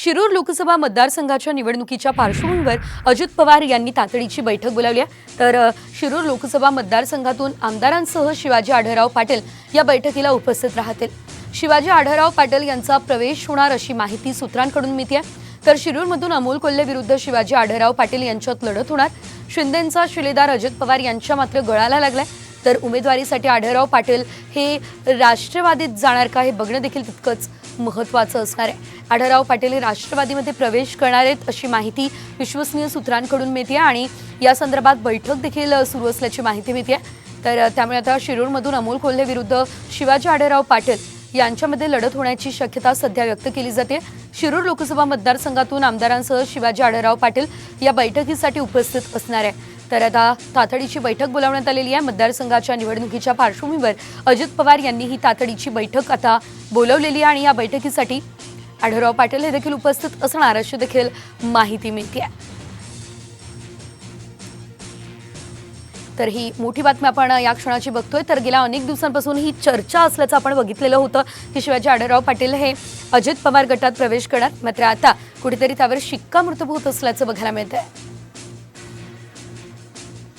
शिरूर लोकसभा मतदारसंघाच्या निवडणुकीच्या पार्श्वभूमीवर अजित पवार यांनी तातडीची बैठक बोलावली आहे। तर शिरूर लोकसभा मतदारसंघातून आमदारांसह शिवाजी आढळराव पाटील या बैठकीला उपस्थित राहतील। शिवाजी आढळराव पाटील यांचा प्रवेश होणार अशी माहिती सूत्रांकडून मिळते। तर शिरूरमधून अमोल कोल्हे विरुद्ध शिवाजी आढळराव पाटील यांच्यात लढत होणार। शिंदेंचा शिलेदार अजित पवार यांच्या मात्र गळाला लागलाय। तर उमेदवारीसाठी आढळराव पाटील हे राष्ट्रवादीत जाणार का हे बघणं देखील तितकंच महत्त्वाचं असणार आहे। आढळराव पाटील हे राष्ट्रवादीमध्ये प्रवेश करणार आहेत अशी माहिती विश्वसनीय सूत्रांकडून मिळते आणि या संदर्भात बैठक देखील सुरू असल्याची माहिती मिळते। तर त्यामुळे आता शिरूरमधून अमोल कोल्हे विरुद्ध शिवाजी आढळराव पाटील यांच्यामध्ये लढत होण्याची शक्यता सध्या व्यक्त केली जाते। शिरूर लोकसभा मतदारसंघातून आमदारांसह शिवाजी आढळराव पाटील या बैठकीसाठी उपस्थित असणार आहे। तर आता तातडीची बैठक बोलावण्यात आलेली आहे। मतदारसंघाच्या निवडणुकीच्या पार्श्वभूमीवर अजित पवार यांनी ही तातडीची बैठक आता बोलावलेली आहे आणि या बैठकीसाठी आढळराव पाटील हे देखील उपस्थित असणार अशी देखील माहिती मिळते आहे। तर ही मोठी बातमी आपण या क्षणाची बघतोय। तर गेल्या अनेक दिवसांपासून ही चर्चा असल्याचं आपण बघितलेलं होतं की शिवाजी आढळराव पाटील हे अजित पवार गटात प्रवेश करणार, मात्र आता कुठेतरी त्यावर शिक्कामोर्तब होत असल्याचं बघायला मिळतंय।